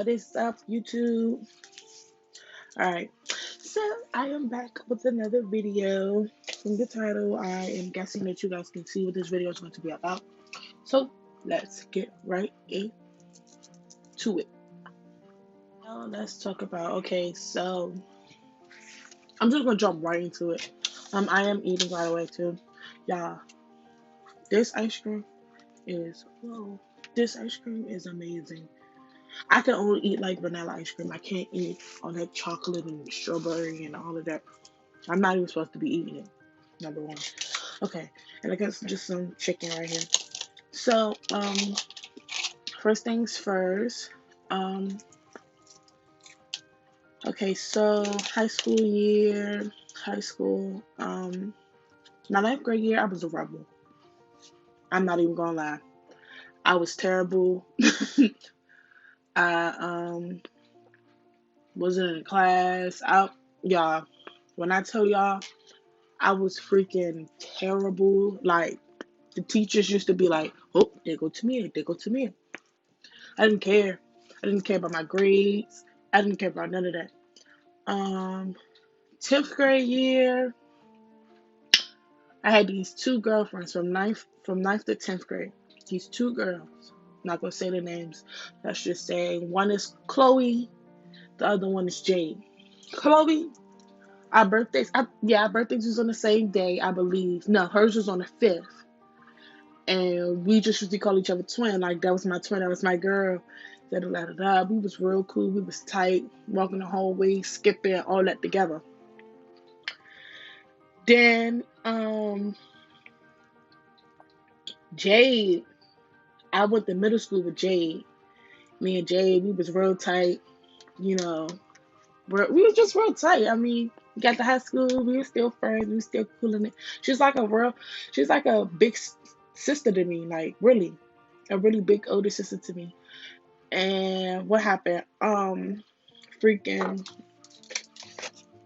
What is up, YouTube? Alright, so I am back with another video. From the title, I am guessing that you guys can see what this video is going to be about. So, let's get right into it. Now, let's talk about, okay, so I'm just going to jump right into it. I am eating right away, too. Yeah, this ice cream whoa, this ice cream is amazing. I can only eat like vanilla ice cream. I can't eat all that chocolate and strawberry and all of that. I'm not even supposed to be eating it. Number one. Okay, and I guess just some chicken right here. So, first things first. Um, okay, so high school. My ninth grade year, I was a rebel. I'm not even gonna lie. I was terrible. I wasn't in class. Y'all, when I tell y'all I was freaking terrible, like the teachers used to be like, "Oh, they go to me, they go to me." I didn't care. I didn't care about my grades. I didn't care about none of that. Um, 10th grade year, I had these two girlfriends from ninth to 10th grade. These two girls. I'm not gonna say the names. Let's just say one is Chloe, the other one is Jade. Chloe, our birthdays was on the same day, I believe. No, hers was on the 5th. And we just used to call each other twin. Like, that was my twin, that was my girl. Da, da, da, da, da. We was real cool. We was tight, walking the hallway, skipping, all that together. Then, Jade, I went to middle school with Jade. Me and Jade, we was real tight. You know, we were just real tight. I mean, we got to high school, we were still friends, we were still cool in it. She's like a big sister to me, like really, a really big older sister to me. And what happened? Freaking,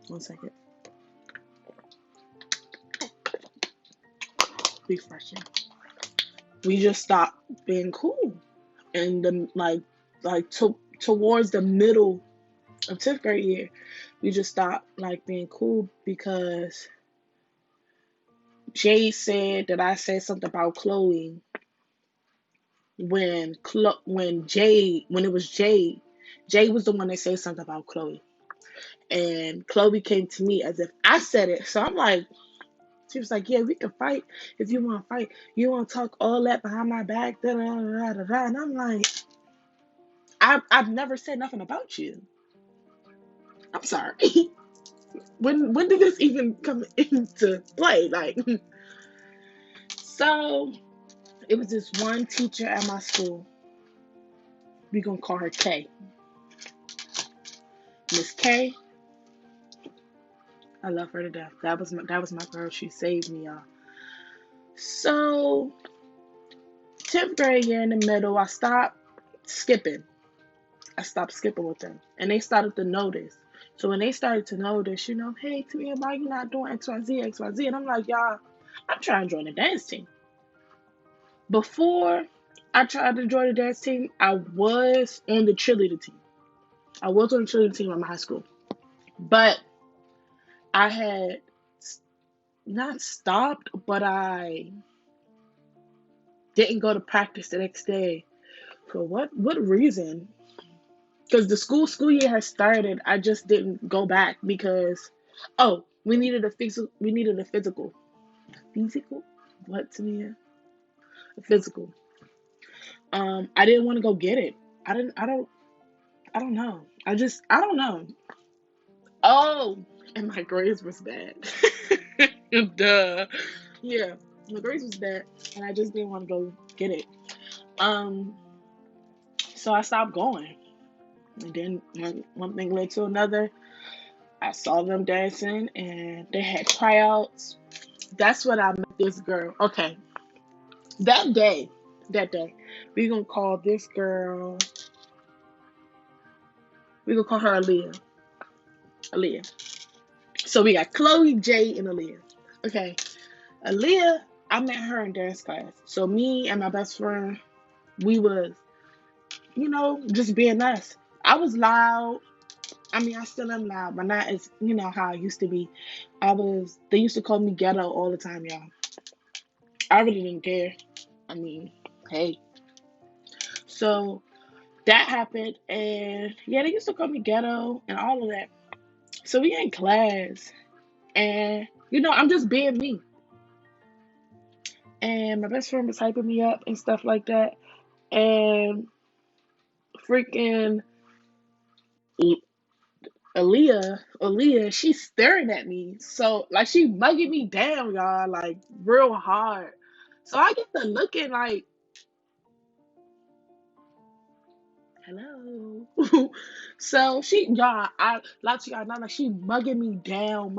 one second, refreshing. We just stopped being cool, and then towards the middle of 10th grade year, we just stopped like being cool because Jay said that I said something about Chloe when it was Jay. Jay was the one that said something about Chloe, and Chloe came to me as if I said it. So I'm like, she was like, "Yeah, we can fight if you want to fight. You want to talk all that behind my back, da da da da da." And I'm like, I've never said nothing about you. I'm sorry. When did this even come into play? Like, so it was this one teacher at my school. We gonna call her K. Miss K. I love her to death. That was my girl. She saved me, y'all. So 10th grade year in the middle, I stopped skipping. I stopped skipping with them, and they started to notice. So when they started to notice, hey, Tamia, why you not doing XYZ, XYZ? And I'm like, y'all, I'm trying to join the dance team. Before I tried to join the dance team, I was on the cheerleader team. I was on the cheerleader team at my high school, but I had not stopped, but I didn't go to practice the next day. For what reason? Because the school year has started. I just didn't go back because we needed a physical. We needed a physical. Physical? What, to me? A physical. I didn't want to go get it. I didn't. I don't know. I don't know. Oh, and my grades was bad. Duh. Yeah, my grades was bad, and I just didn't want to go get it. Um, so I stopped going, and then one thing led to another. I saw them dancing, and they had tryouts. That's when I met this girl. Okay, that day, we gonna call this girl. We gonna call her Aaliyah. Aaliyah. So we got Chloe, Jay, and Aaliyah. Okay, Aaliyah. I met her in dance class. So me and my best friend, we was, just being us. I was loud. I mean, I still am loud, but not as, how I used to be. They used to call me ghetto all the time, y'all. I really didn't care. I mean, hey. So that happened, and yeah, they used to call me ghetto and all of that. So we in class, and I'm just being me. And my best friend was hyping me up and stuff like that. And freaking Aaliyah, she's staring at me. So like she mugging me down, y'all, like real hard. So I get to looking like, hello. So I like to y'all know, like she mugging me down.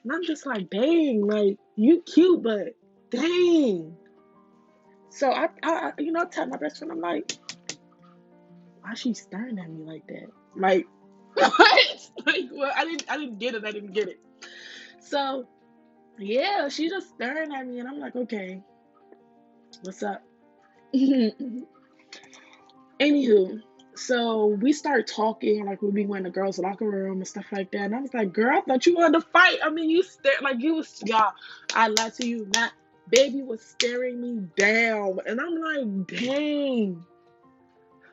And I'm just like, dang, like you cute, but dang. So I tell my best friend, I'm like, why she staring at me like that? Like, what? Like, well, I didn't get it. I didn't get it. So yeah, she just staring at me, and I'm like, okay, what's up? Anywho, so we start talking like we be in the girls' locker room and stuff like that. And I was like, girl, I thought you wanted to fight. I mean, you stared like you was, y'all. I lied to you not. Baby was staring me down, and I'm like, dang.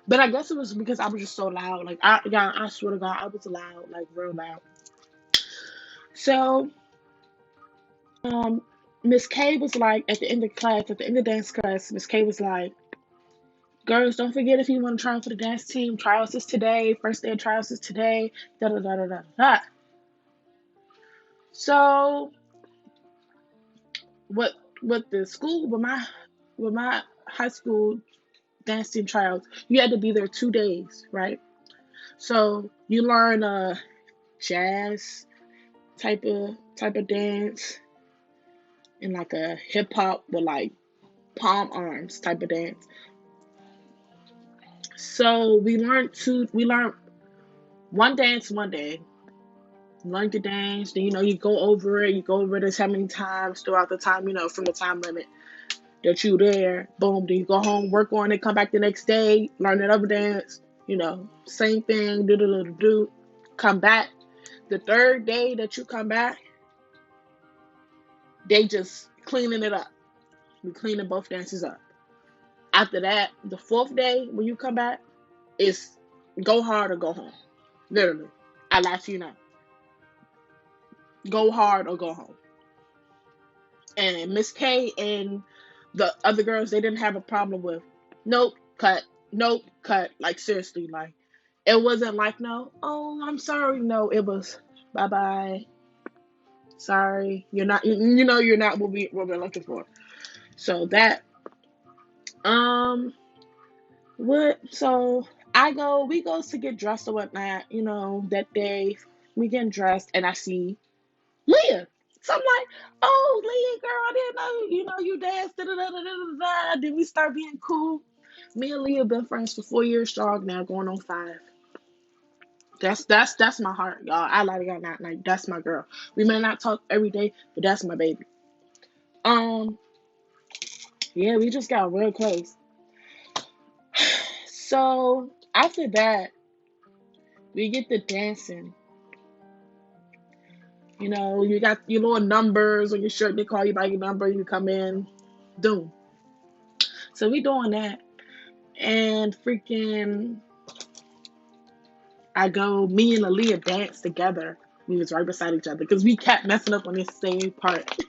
But I guess it was because I was just so loud. Like I swear to God, I was loud, like real loud. So, um, Miss K was like at the end of class, at the end of dance class, Miss K was like, girls, don't forget if you want to try out for the dance team, trials is today. First day of trials is today. Da da da da da da. So what with the school with my high school dance team trials, you had to be there 2 days, right? So you learn jazz type of dance and like a hip hop with like palm arms type of dance. So we learned one dance one day, learn to dance, then you go over this how many times throughout the time, from the time limit that you there, boom, then you go home, work on it, come back the next day, learn another dance, same thing, do, come back. The third day that you come back, they just cleaning it up. We cleaning both dances up. After that, the fourth day when you come back, it's go hard or go home. Literally. I lie to you now. Go hard or go home. And Miss K and the other girls, they didn't have a problem with nope, cut, nope, cut. Like seriously, like it wasn't like no, oh, I'm sorry. No, it was bye bye. Sorry, you're not. You're not what we're looking for. So that what so we go to get dressed or whatnot. That day we getting dressed, and I see Leah. So I'm like, oh, Leah, girl, I didn't know, you danced, da da da da da da. Then we start being cool. Me and Leah been friends for 4 years strong now, going on 5. That's my heart, y'all. I lie to y'all not, like that's my girl. We may not talk every day, but that's my baby. Um, yeah, we just got real close. So after that, we get the dancing. You got your little numbers on your shirt. They call you by your number. You come in, boom. So we doing that. And freaking, me and Aaliyah danced together. We was right beside each other because we kept messing up on this same part.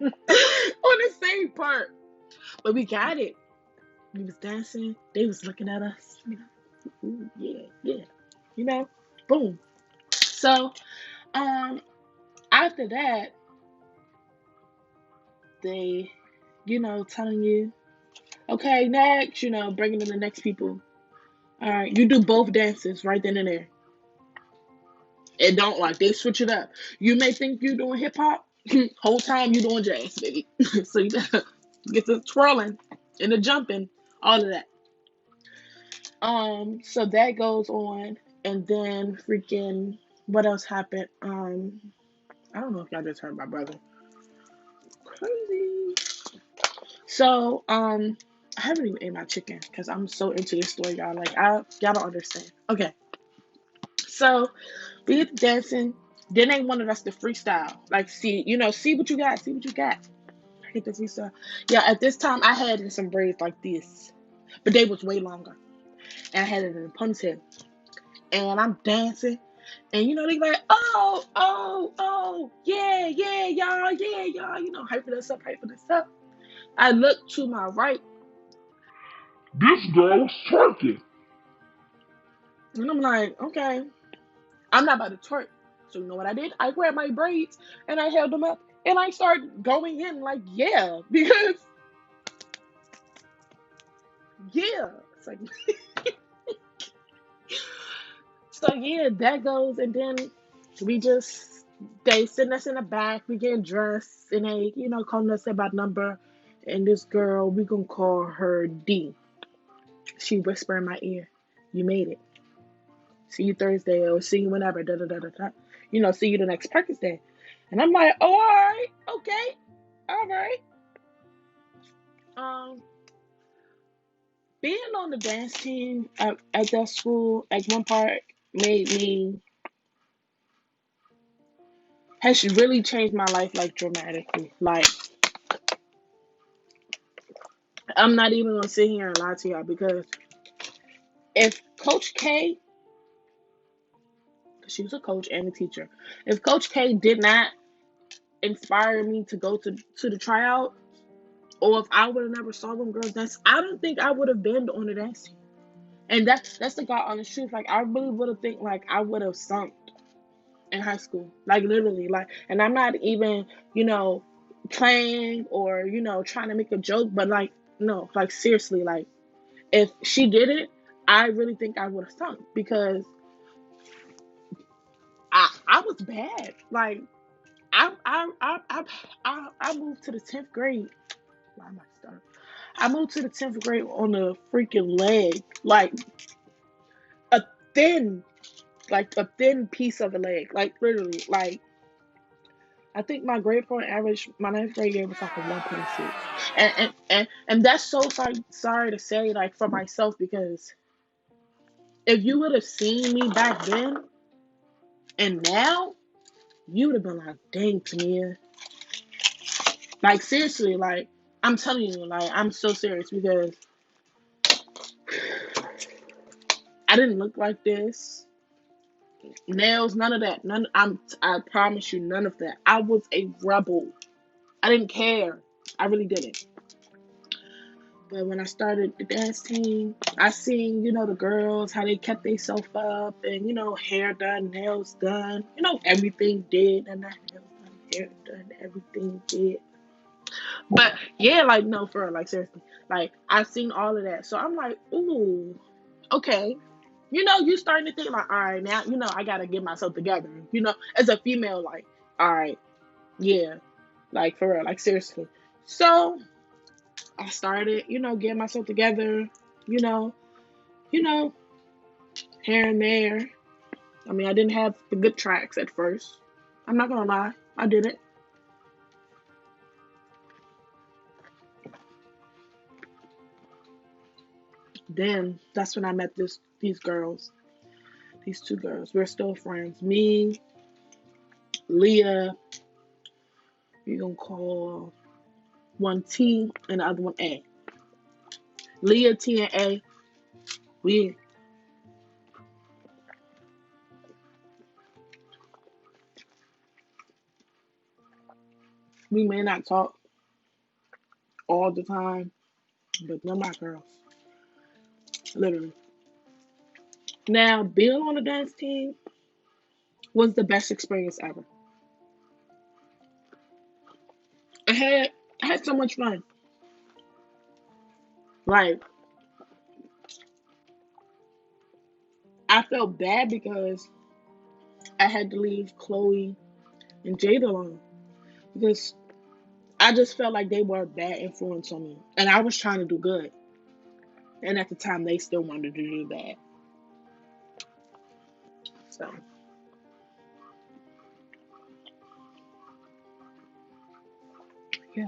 On the same part. But we got it. We was dancing. They was looking at us. Ooh, yeah, yeah. You know, boom. So, after that, they, telling you, okay, next, bringing in the next people. All right, you do both dances right then and there. It don't like they switch it up. You may think you're doing hip hop, whole time you doing jazz, baby. So you gotta get the twirling and the jumping, all of that. So that goes on, and then freaking, what else happened? I don't know if y'all just heard my brother. Crazy. So, I haven't even ate my chicken because I'm so into this story, y'all. Like, y'all don't understand. Okay, so we get to dancing. Then they wanted us to freestyle. Like, see what you got, see what you got. I get the freestyle. Yeah, at this time I had some braids like this, but they was way longer, and I had it in a ponytail. And I'm dancing, and they like, yeah, y'all, hyping us up, hyping us up. I look to my right, This girl's twerking. and I'm like, okay, I'm not about to twerk. So you know what I did? I grabbed my braids and I held them up, and I started going in like, yeah, because yeah, it's like, so yeah, that goes, and then we just they send us in the back, we get dressed, and they calling us about number, and this girl, we gonna call her D. She whisper in my ear, "You made it. See you Thursday, or see you whenever. Da da da da da. See you the next practice day." And I'm like, "Oh, all right, okay, all right." Um, being on the dance team at that school, at one part, made me has really changed my life like dramatically. Like, I'm not even gonna sit here and lie to y'all, because if Coach K, because she was a coach and a teacher, if Coach K did not inspire me to go to the tryout, or if I would have never saw them girls dance, I don't think I would have been on the dance team. And that's the God honest truth. Like, I really would have think like I would have sunk in high school. Like, literally. Like, and I'm not even, playing or, trying to make a joke, but like, no, like, seriously, like, if she did it, I really think I would have sunk, because I was bad. Like, I moved to the 10th grade. Why am I stuck? I moved to the 10th grade on a freaking leg, like a thin, a thin piece of a leg, like, literally. Like, I think my grade point average my ninth grade year was like a 1.6, and that's so sorry to say, like, for myself, because if you would have seen me back then and now, you would have been like, dang, Tamia. Like, seriously, like, I'm telling you, like, I'm so serious, because I didn't look like this. Nails, none of that. I promise you, none of that. I was a rebel. I didn't care. I really didn't. But when I started the dance team, I seen, the girls, how they kept themselves up, and, hair done, nails done, everything did, and that nails done, hair done, everything did. But yeah, like, no, for real, like, seriously, like, I seen all of that, so I'm like, ooh, okay. You starting to think like, all right, now, I gotta get myself together. As a female, like, all right, yeah, like, for real, like, seriously. So I started, getting myself together, you know, you know, here and there. I mean, I didn't have the good tracks at first. I'm not gonna lie, I didn't. Then that's when I met these girls, these two girls. We're still friends. Me, Leah, we gonna call one T and the other one A. Leah, T, and A. We we may not talk all the time, but they're my girls, literally. Now, being on the dance team was the best experience ever. I had I had so much fun. Like, I felt bad because I had to leave Chloe and Jade alone, because I just felt like they were a bad influence on me, and I was trying to do good. And at the time, they still wanted to do bad. So yeah,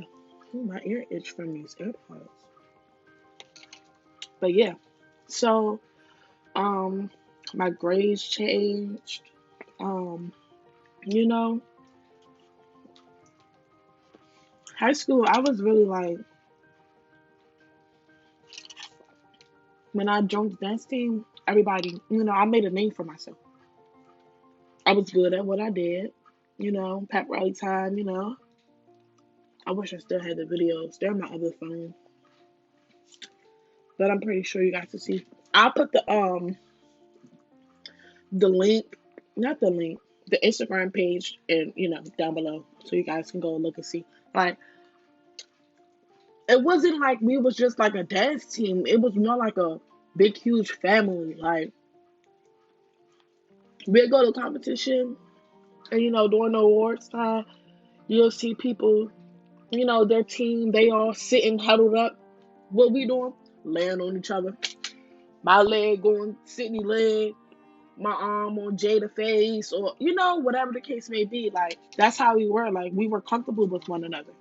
ooh, my ear itch from these AirPods. But yeah, so my grades changed. Um, you know, high school, I was really like, when I joined the dance team, everybody, I made a name for myself. I was good at what I did, pep rally time, I wish I still had the videos. They're on my other phone, but I'm pretty sure you guys can see. I'll put the link, not the link, the Instagram page, and down below, so you guys can go and look and see. Like, it wasn't like we was just like a dance team. It was more like a big, huge family. Like, we'd go to competition, and during the awards time, you'll see people, their team, they all sitting huddled up. What we doing? Laying on each other. My leg going Sydney leg, my arm on Jada face, or whatever the case may be. Like, that's how we were. Like, we were comfortable with one another,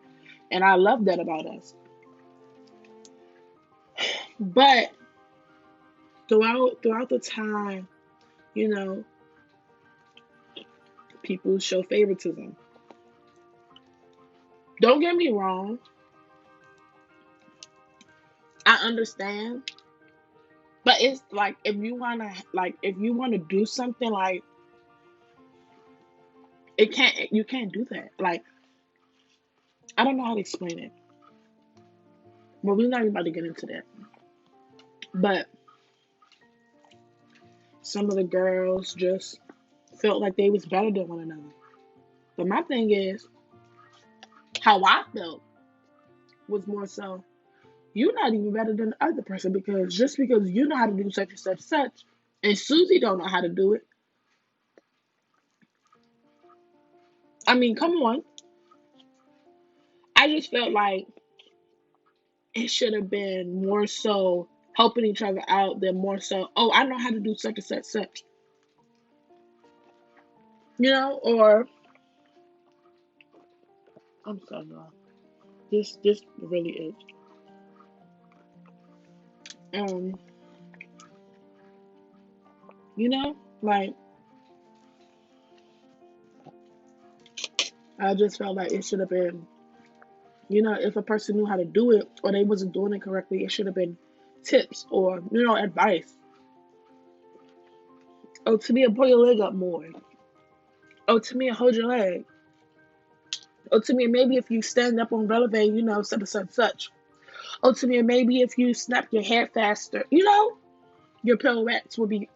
and I love that about us. But throughout the time, you know, people show favoritism. Don't get me wrong, I understand, but it's like, if you wanna do something, like, you can't do that. Like, I don't know how to explain it. Well, we're not even about to get into that. But some of the girls just felt like they was better than one another. But my thing is, how I felt was more so, you're not even better than the other person, because just because you know how to do such and such such, and Susie don't know how to do it. I mean, come on. I just felt like it should have been more so helping each other out than more so, oh, I know how to do such and such such. Or I'm sorry, y'all. This really is. Um, like, I just felt like it should have been, if a person knew how to do it or they wasn't doing it correctly, it should have been tips or, advice. Oh, Tamia, pull your leg up more. Oh, Tamia, hold your leg. Oh, Tamia, maybe if you stand up on releve, such and such such. Oh, Tamia, maybe if you snap your head faster, your pirouettes will be,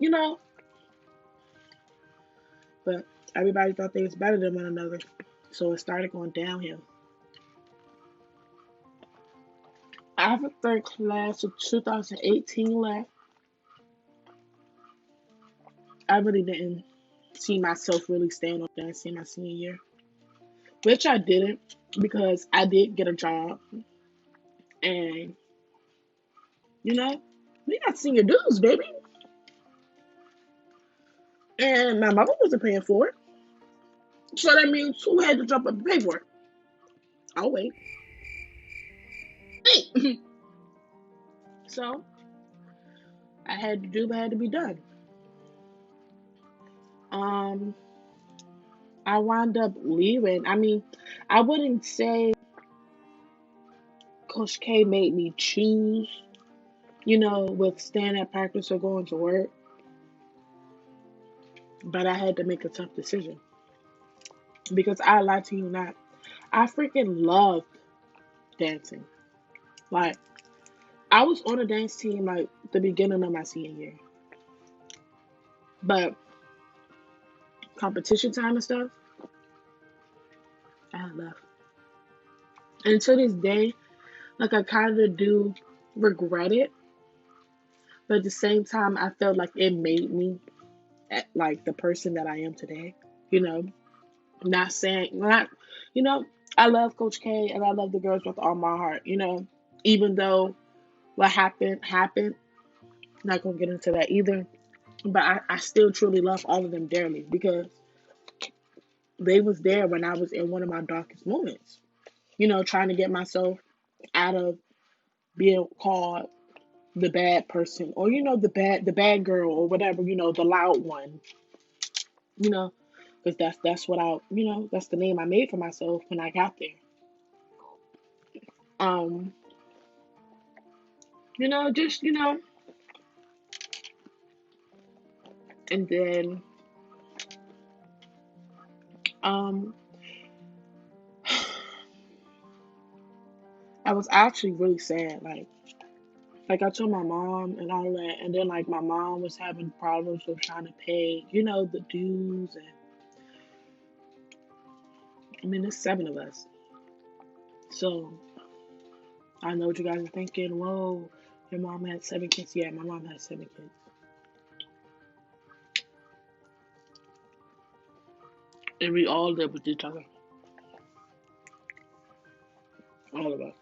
But everybody thought they was better than one another. So it started going downhill. After class of 2018 left, I really didn't see myself really staying on dancing my senior year, which I didn't, because I did get a job, and we got senior dues, baby, and my mother wasn't paying for it, so that means who had to jump up and pay for it? I'll wait. Wait. So I had to do what had to be done. Um, I wound up leaving. I mean, I wouldn't say Coach K made me choose, with staying at practice or going to work, but I had to make a tough decision, because I lied to you not. I freaking loved dancing. Like, I was on a dance team like the beginning of my senior year, but competition time and stuff, I left. And to this day, like, I kind of do regret it, but at the same time, I felt like it made me like the person that I am today. You know, not saying not, you know, I love Coach K and I love the girls with all my heart. Even though what happened happened, not gonna get into that either. But I still truly love all of them dearly, because they was there when I was in one of my darkest moments. Trying to get myself out of being called the bad person, or the bad girl, or whatever, the loud one, you know, because that's what that's the name I made for myself when I got there. Um, just and then um, I was actually really sad, like I told my mom and all that, and then like my mom was having problems with trying to pay, the dues, and I mean there's seven of us, so I know what you guys are thinking. Whoa, your mom had seven kids. Yeah, my mom had seven kids, and we all live with each other, all of us.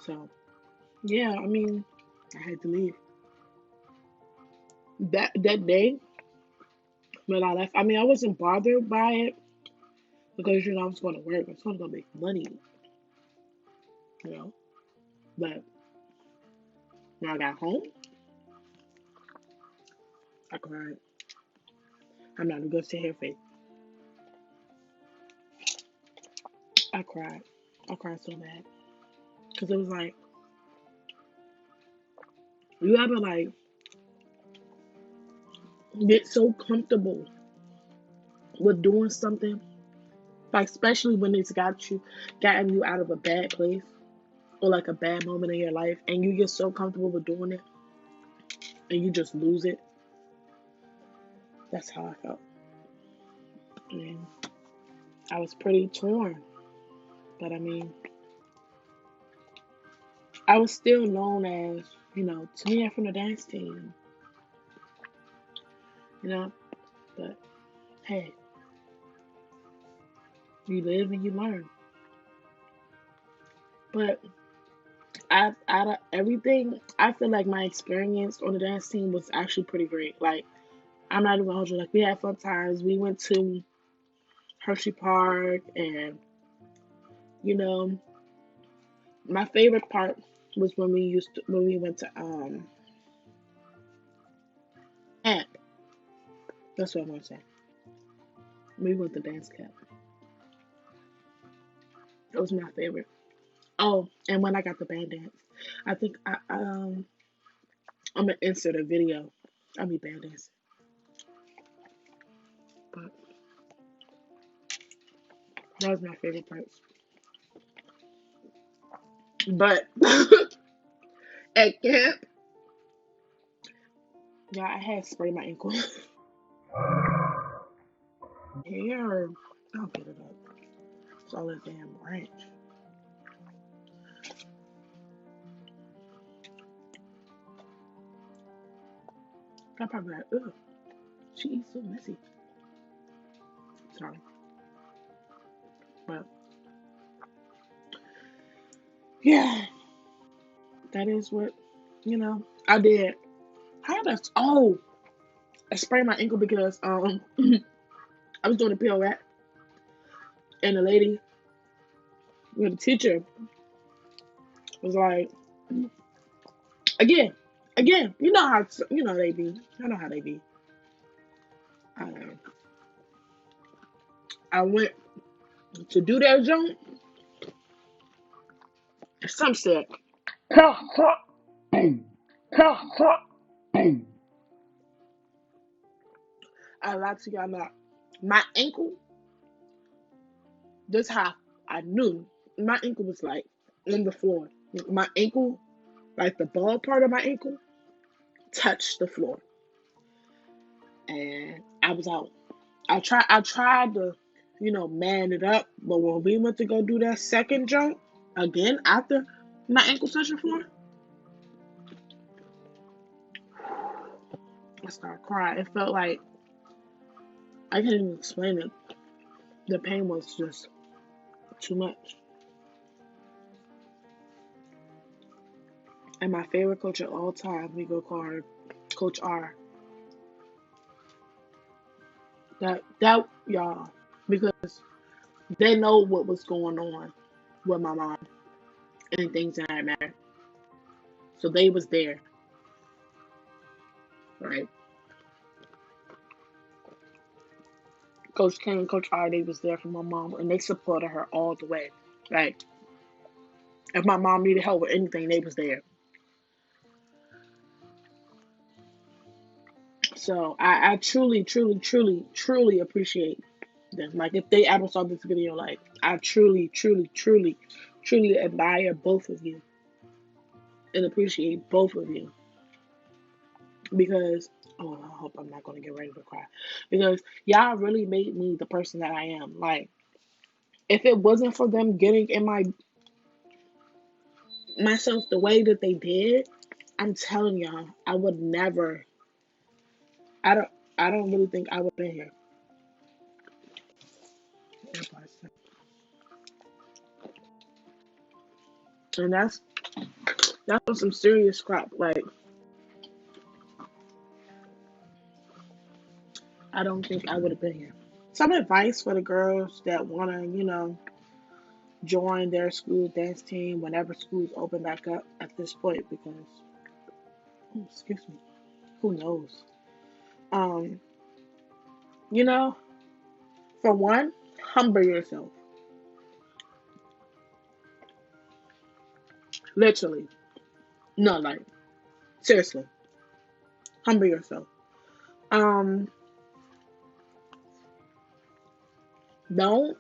So yeah, I mean, I had to leave that day when I left. I mean, I wasn't bothered by it because I was going to work. I was going to go make money, you know. But when I got home, I cried. I'm not even gonna sit here fake. I cried. I cried so bad because it was like you ever like get so comfortable with doing something, like especially when it's gotten you out of a bad place or like a bad moment in your life, and you get so comfortable with doing it, and you just lose it. That's how I felt. And I was pretty torn, but I mean, I was still known as Tamia from the dance team, you know. But hey, you live and you learn. But out of everything, I feel like my experience on the dance team was actually pretty great. Like, I'm not even gonna hold you. Like, we had fun times. We went to Hershey Park, and you know, my favorite part was when we went to camp. That's what I'm gonna say. We went to dance camp. That was my favorite. Oh, and when I got the band dance, I think I'm gonna insert a video. I mean band dance, but that was my favorite part. But at camp, yeah, I had sprained my ankle. Here, I'll get it up. It's all that damn ranch. I probably like, ugh, she eats so messy. Sorry, but yeah, that is what I did. How does I sprained my ankle because I was doing a pirouette, and the lady, the teacher, was like, again, again, they be. I know how they be. Um, I went to do that jump. Some said, Cock, cock, boom. Cock, cock, boom. I lied to y'all not. My ankle, this how I knew. My ankle was like on the floor. My ankle, like the ball part of my ankle, touched the floor. And I was out. I tried to, man it up, but when we went to go do that second jump, again after my ankle touched the floor, I started crying. It felt like I can't even explain it. The pain was just too much. And my favorite coach of all time, we go call her Coach R. That y'all, because they know what was going on with my mom. and things that matter. So they was there, right? Coach Ken and Coach R, they was there for my mom, and they supported her all the way. Right? If my mom needed help with anything, they was there. So I truly, truly, truly, truly appreciate them. Like if they ever saw this video, like I truly, truly, truly, truly admire both of you and appreciate both of you because oh, I hope I'm not gonna get ready to cry because y'all really made me the person that I am. Like if it wasn't for them getting in myself the way that they did, I'm telling y'all, I would never. I don't. I don't really think I would have been here. And that's some serious crap. Like I don't think I would have been here. Some advice for the girls that wanna, join their school dance team whenever schools open back up at this point because oh, excuse me, who knows? Um, you know, for one, humble yourself. Literally. No, like seriously. Humble yourself. Um, don't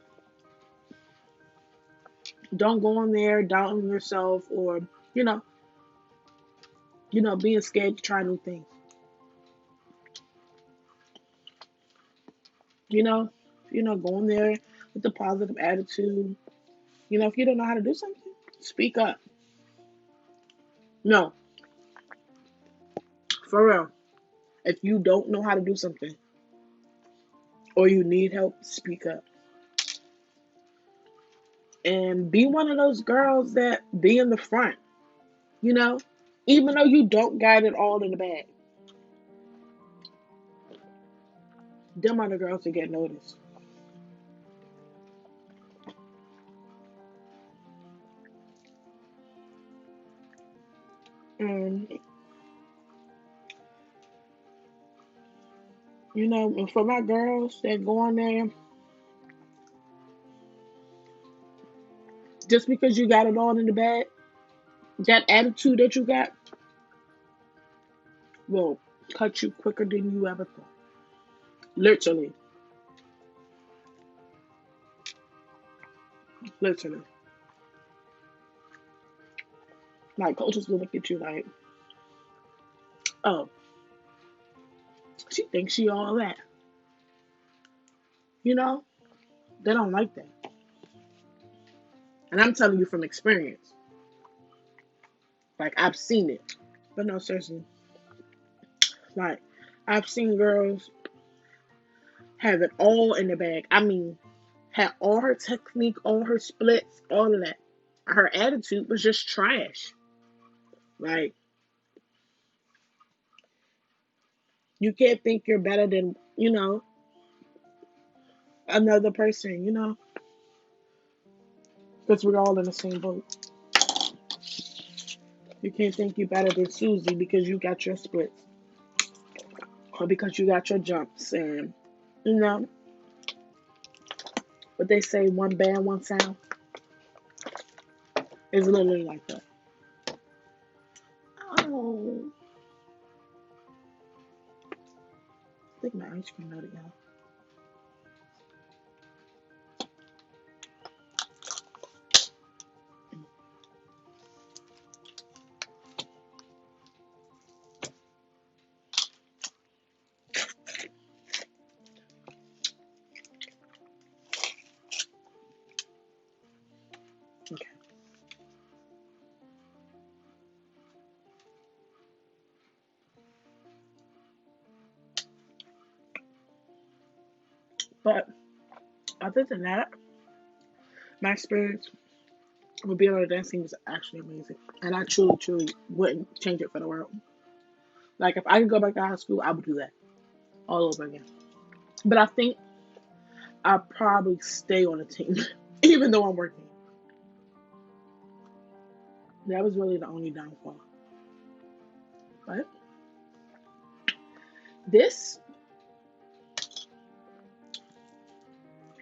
don't go on there doubting yourself or, you know, being scared to try new things. You know, go in there with a positive attitude. If you don't know how to do something, speak up. No, for real. If you don't know how to do something or you need help, speak up. And be one of those girls that be in the front, you know? Even though you don't got it all in the bag. Them are the girls that get noticed. And, and for my girls that go on there, just because you got it all in the bag, that attitude that you got will cut you quicker than you ever thought. Literally. Literally. Like coaches will look at you like, oh, she thinks she all that. You know? They don't like that. And I'm telling you from experience. Like I've seen it. But no, seriously. Like I've seen girls have it all in the bag. I mean, had all her technique, all her splits, all of that. Her attitude was just trash. Like you can't think you're better than, another person, because we're all in the same boat. You can't think you're better than Susie because you got your splits or because you got your jumps and you know what they say, one band, one sound. It's literally like that. Oh, I think my ice cream melted, y'all. Okay. But other than that, my experience with being on the dance team was actually amazing. And I truly, truly wouldn't change it for the world. Like if I could go back to high school, I would do that all over again. But I think I'll probably stay on the team, even though I'm working. That was really the only downfall. But this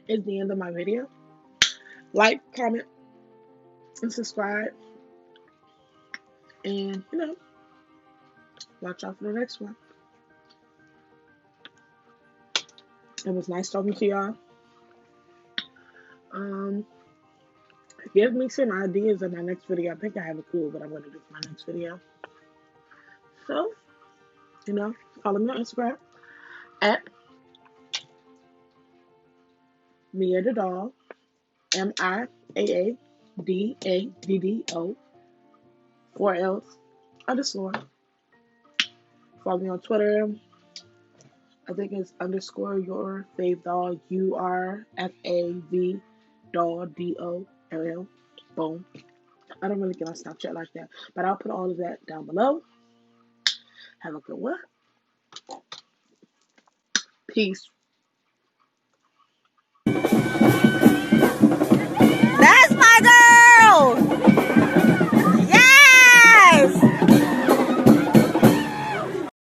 is the end of my video. Like, comment, and subscribe. And, watch out for the next one. It was nice talking to y'all. Um, Give me some ideas in my next video. I think I have a clue what I'm going to do for my next video. So, follow me on Instagram at Mia the Doll, MIAADADDO, 4Ls underscore. Follow me on Twitter. I think it's underscore your fave doll, URFAV doll, DOLL. Boom. I don't really get on Snapchat like that, but I'll put all of that down below. Have a good one. Peace.